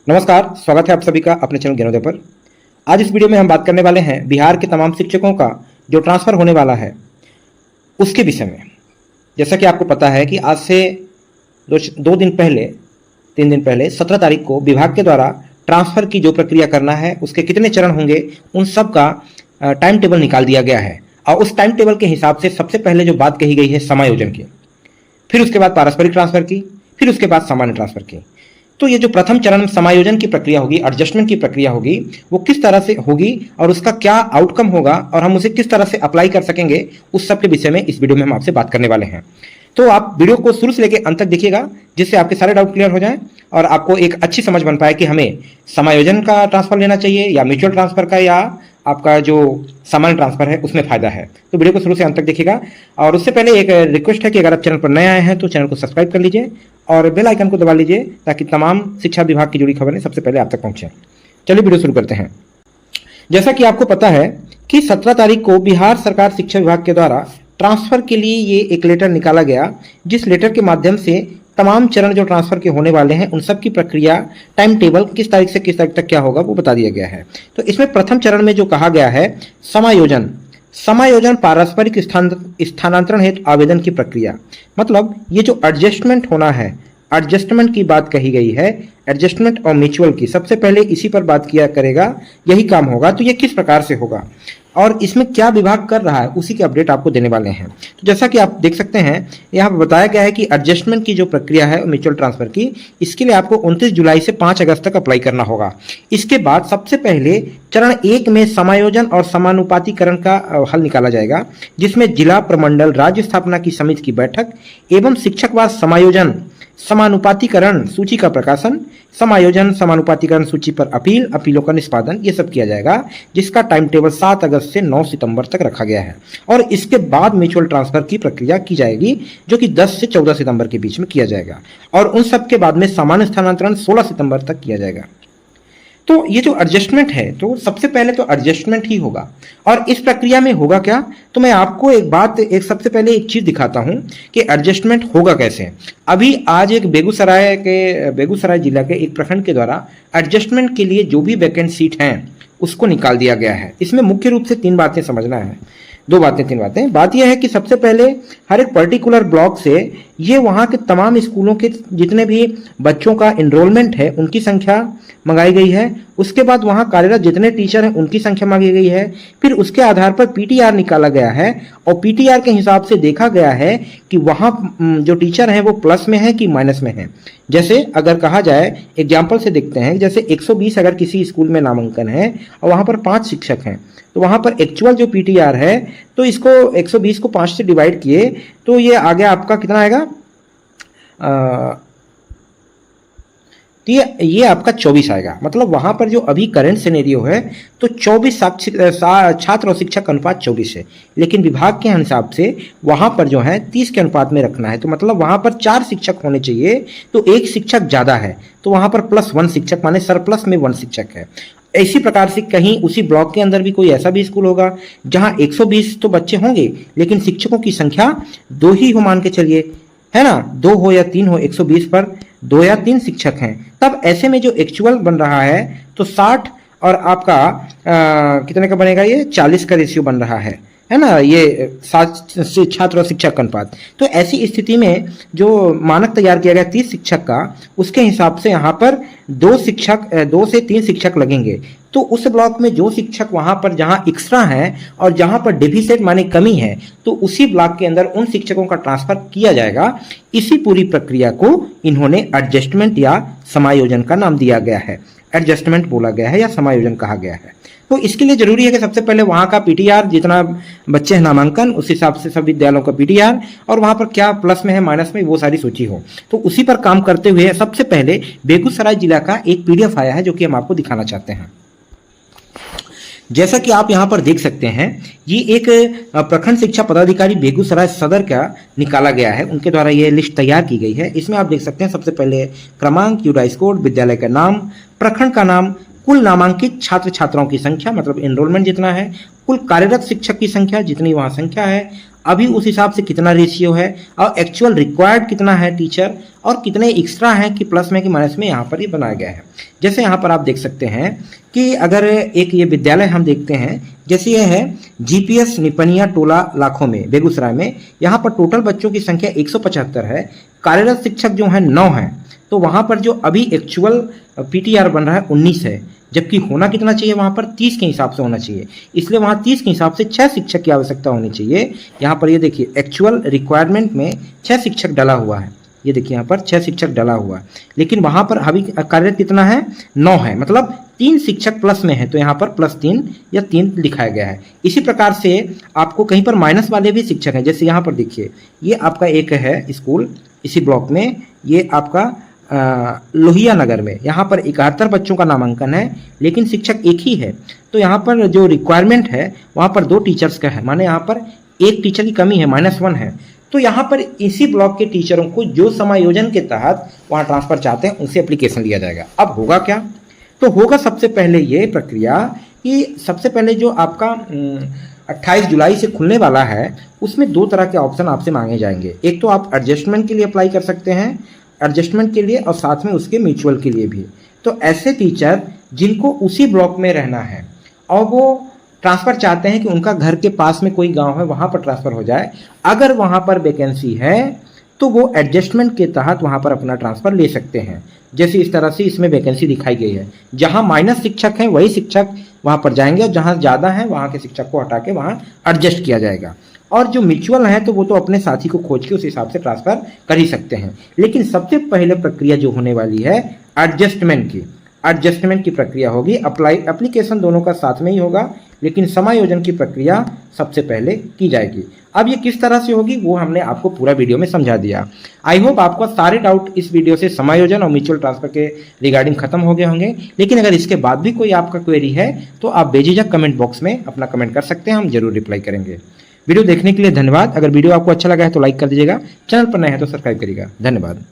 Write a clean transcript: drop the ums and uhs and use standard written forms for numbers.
नमस्कार, स्वागत है आप सभी का अपने चैनल ज्ञानोदय पर। आज इस वीडियो में हम बात करने वाले हैं बिहार के तमाम शिक्षकों का जो ट्रांसफ़र होने वाला है उसके विषय में। जैसा कि आपको पता है कि आज से दो दिन पहले 3 दिन पहले 17 तारीख को विभाग के द्वारा ट्रांसफ़र की जो प्रक्रिया करना है उसके कितने चरण होंगे उन सब का टाइम टेबल निकाल दिया गया है। और उस टाइम टेबल के हिसाब से सबसे पहले जो बात कही गई है समायोजन की, फिर उसके बाद पारस्परिक ट्रांसफ़र की, फिर उसके बाद सामान्य ट्रांसफ़र की। तो ये जो प्रथम चरण समायोजन की प्रक्रिया होगी, एडजस्टमेंट की प्रक्रिया होगी, वो किस तरह से होगी और उसका क्या आउटकम होगा और हम उसे किस तरह से अप्लाई कर सकेंगे, उस सब के विषय में इस वीडियो में हम आपसे बात करने वाले हैं। तो आप वीडियो को शुरू से लेकर अंत तक देखिएगा, जिससे आपके सारे डाउट क्लियर हो जाएं और आपको एक अच्छी समझ बन पाए कि हमें समायोजन का ट्रांसफर लेना चाहिए या म्यूचुअल ट्रांसफर का, या आपका जो सामान्य ट्रांसफर है उसमें फायदा है। तो वीडियो को शुरू से अंत तक देखिएगा। और उससे पहले एक रिक्वेस्ट है कि अगर आप चैनल पर नए आए हैं तो चैनल को सब्सक्राइब कर लीजिए और बेल आइकन को दबा लीजिए ताकि तमाम शिक्षा विभाग की जुड़ी खबरें सबसे पहले आप तक पहुंचे। चलिए वीडियो शुरू करते हैं। जैसा कि आपको पता है कि 17 तारीख को बिहार सरकार शिक्षा विभाग के द्वारा ट्रांसफर के लिए ये एक लेटर निकाला गया, जिस लेटर के माध्यम से तमाम चरण जो ट्रांसफर के होने वाले हैं उन सब की प्रक्रिया, टाइम टेबल किस तारीख से किस तारीख तक क्या होगा वो बता दिया गया है। तो इसमें प्रथम चरण में जो कहा गया है समायोजन, समायोजन पारस्परिक स्थानांतरण हेतु आवेदन की प्रक्रिया, मतलब ये जो एडजस्टमेंट होना है, एडजस्टमेंट की बात कही गई है, एडजस्टमेंट और म्यूचुअल की, सबसे पहले इसी पर बात किया करेगा, यही काम होगा। तो ये किस प्रकार से होगा और इसमें क्या विभाग कर रहा है उसी की अपडेट आपको देने वाले हैं। तो जैसा कि आप देख सकते हैं यहाँ पर बताया गया है कि एडजस्टमेंट की जो प्रक्रिया है म्यूचुअल ट्रांसफर की, इसके लिए आपको 29 जुलाई से 5 अगस्त तक अप्लाई करना होगा। इसके बाद सबसे पहले चरण 1 में समायोजन और समानुपातीकरण का हल निकाला जाएगा, जिसमें जिला, प्रमंडल, राज्य स्थापना की समिति की बैठक एवं शिक्षकवार समायोजन समानुपातीकरण सूची का प्रकाशन, समायोजन समानुपातीकरण सूची पर अपील, अपीलों का निष्पादन, ये सब किया जाएगा, जिसका टाइम टेबल 7 अगस्त से 9 सितंबर तक रखा गया है। और इसके बाद म्यूचुअल ट्रांसफर की प्रक्रिया की जाएगी, जो कि 10 से 14 सितंबर के बीच में किया जाएगा। और उन सब के बाद में सामान्य स्थानांतरण 16 सितंबर तक किया जाएगा। तो ये जो एडजस्टमेंट है, तो सबसे पहले तो एडजस्टमेंट ही होगा। और इस प्रक्रिया में होगा क्या, तो मैं आपको एक सबसे पहले एक चीज दिखाता हूं कि एडजस्टमेंट होगा कैसे। अभी आज एक बेगूसराय जिला के एक प्रखंड के द्वारा एडजस्टमेंट के लिए जो भी वैकेंट सीट हैं उसको निकाल दिया गया है। इसमें मुख्य रूप से 3 बातें समझना है, 2 बातें 3 बातें। बात यह है कि सबसे पहले हर एक पर्टिकुलर ब्लॉक से ये वहाँ के तमाम स्कूलों के जितने भी बच्चों का इनरोलमेंट है उनकी संख्या मंगाई गई है। उसके बाद वहाँ कार्यरत जितने टीचर हैं उनकी संख्या मांगी गई है। फिर उसके आधार पर पीटीआर निकाला गया है और पीटीआर के हिसाब से देखा गया है कि वहाँ जो टीचर हैं वो प्लस में है कि माइनस में है। जैसे अगर कहा जाए, एग्जाम्पल से देखते हैं, जैसे 120 अगर किसी स्कूल में नामांकन है और वहाँ पर 5 शिक्षक हैं, तो वहाँ पर एक्चुअल जो पीटीआर है, तो इसको 120 को 5 से डिवाइड किए तो ये आ गया आपका कितना आएगा, तो ये आपका 24 आएगा। मतलब वहाँ पर जो अभी करंट सिनेरियो है तो 24 छात्र और शिक्षक अनुपात 24 है, लेकिन विभाग के हिसाब से वहाँ पर जो है 30 के अनुपात में रखना है। तो मतलब वहाँ पर 4 शिक्षक होने चाहिए, तो 1 शिक्षक ज़्यादा है, तो वहाँ पर +1 शिक्षक, माने सरप्लस में 1 शिक्षक है। इसी प्रकार से कहीं उसी ब्लॉक के अंदर भी कोई ऐसा भी स्कूल होगा जहाँ 120 तो बच्चे होंगे लेकिन शिक्षकों की संख्या 2 ही हो, मान के चलिए, है ना, 2 हो या 3 हो, 120 पर 2 या 3 शिक्षक हैं। तब ऐसे में जो एक्चुअल बन रहा है तो 60 और आपका कितने का बनेगा, ये 40 का रेशियो बन रहा है ना, ये छात्र और शिक्षक अनुपात। तो ऐसी स्थिति में जो मानक तैयार किया गया 30 शिक्षक का, उसके हिसाब से यहाँ पर 2 से 3 शिक्षक लगेंगे। तो उस ब्लॉक में जो शिक्षक वहाँ पर जहाँ एक्स्ट्रा हैं और जहाँ पर डेफिसिट माने कमी है, तो उसी ब्लॉक के अंदर उन शिक्षकों का ट्रांसफर किया जाएगा। इसी पूरी प्रक्रिया को इन्होंने एडजस्टमेंट या समायोजन का नाम दिया गया है। एडजस्टमेंट बोला गया है या समायोजन कहा गया है। तो इसके लिए जरूरी है कि सबसे पहले वहाँ का पीटीआर, जितना बच्चे हैं नामांकन उस हिसाब से सब विद्यालयों का पीटीआर, और वहाँ पर क्या प्लस में है माइनस में, वो सारी सूची हो। तो उसी पर काम करते हुए सबसे पहले बेगूसराय जिला का एक पीडीएफ आया है जो कि हम आपको दिखाना चाहते हैं। जैसा कि आप यहाँ पर देख सकते हैं, ये एक प्रखंड शिक्षा पदाधिकारी बेगूसराय सदर का निकाला गया है, उनके द्वारा ये लिस्ट तैयार की गई है। इसमें आप देख सकते हैं सबसे पहले क्रमांक, यूडाइस कोड, विद्यालय का नाम, प्रखंड का नाम, कुल नामांकित छात्र छात्राओं की संख्या, मतलब एनरोलमेंट जितना है, कुल कार्यरत शिक्षक की संख्या जितनी वहाँ संख्या है, अभी उस हिसाब से कितना रेशियो है और एक्चुअल रिक्वायर्ड कितना है टीचर और कितने एक्स्ट्रा हैं कि प्लस में कि माइनस में, यहाँ पर ये बनाया गया है। जैसे यहाँ पर आप देख सकते हैं कि अगर एक ये विद्यालय हम देखते हैं, जैसे ये है जीपीएस निपनिया टोला लाखों में बेगूसराय में, यहाँ पर टोटल बच्चों की संख्या 175 है, कार्यरत शिक्षक जो है 9 हैं। तो वहाँ पर जो अभी एक्चुअल पीटीआर बन रहा है 19 है, जबकि होना कितना चाहिए वहाँ पर 30 के हिसाब से होना चाहिए। इसलिए वहाँ 30 के हिसाब से 6 शिक्षक की आवश्यकता होनी चाहिए। यहाँ पर ये देखिए एक्चुअल रिक्वायरमेंट में 6 शिक्षक डाला हुआ है, ये देखिए यहाँ पर 6 शिक्षक डाला हुआ है, लेकिन वहाँ पर अभी कार्यरत कितना है 9 है, मतलब 3 शिक्षक प्लस में है, तो यहाँ पर +3 या 3 लिखाया गया है। इसी प्रकार से आपको कहीं पर माइनस वाले भी शिक्षक हैं, जैसे यहाँ पर देखिए ये आपका एक है स्कूल इसी ब्लॉक में, ये आपका लोहिया नगर में, यहाँ पर 71 बच्चों का नामांकन है, लेकिन शिक्षक एक ही है। तो यहाँ पर जो रिक्वायरमेंट है वहाँ पर 2 टीचर्स का है, माने यहाँ पर 1 टीचर की कमी है, -1 है। तो यहाँ पर इसी ब्लॉक के टीचरों को जो समायोजन के तहत वहाँ ट्रांसफर चाहते हैं उनसे एप्लीकेशन लिया जाएगा। अब होगा क्या, तो होगा सबसे पहले ये प्रक्रिया कि सबसे पहले जो आपका 28 जुलाई से खुलने वाला है उसमें 2 तरह के ऑप्शन आपसे मांगे जाएंगे। एक तो आप एडजस्टमेंट के लिए अप्लाई कर सकते हैं, एडजस्टमेंट के लिए, और साथ में उसके म्यूचुअल के लिए भी। तो ऐसे टीचर जिनको उसी ब्लॉक में रहना है और वो ट्रांसफ़र चाहते हैं कि उनका घर के पास में कोई गांव है वहाँ पर ट्रांसफ़र हो जाए, अगर वहाँ पर वैकेंसी है तो वो एडजस्टमेंट के तहत वहाँ पर अपना ट्रांसफ़र ले सकते हैं। जैसे इस तरह से इसमें वैकेंसी दिखाई गई है, जहाँ माइनस शिक्षक हैं वही शिक्षक वहाँ पर जाएंगे और जहाँ ज़्यादा हैं वहाँ के शिक्षक को हटा के वहाँ एडजस्ट किया जाएगा। और जो म्यूचुअल है तो वो तो अपने साथी को खोज के उस हिसाब से ट्रांसफ़र कर ही सकते हैं। लेकिन सबसे पहले प्रक्रिया जो होने वाली है एडजस्टमेंट की प्रक्रिया होगी। एप्लीकेशन दोनों का साथ में ही होगा, लेकिन समायोजन की प्रक्रिया सबसे पहले की जाएगी। अब ये किस तरह से होगी वो हमने आपको पूरा वीडियो में समझा दिया। आई होप आपका सारे डाउट इस वीडियो से समायोजन और म्यूचुअल ट्रांसफर के रिगार्डिंग खत्म हो गए होंगे। लेकिन अगर इसके बाद भी कोई आपका क्वेरी है तो आप बेझिझक कमेंट बॉक्स में अपना कमेंट कर सकते हैं, हम जरूर रिप्लाई करेंगे। वीडियो देखने के लिए धन्यवाद। अगर वीडियो आपको अच्छा लगा है तो लाइक कर दीजिएगा, चैनल पर नए हैं तो सब्सक्राइब करिएगा। धन्यवाद।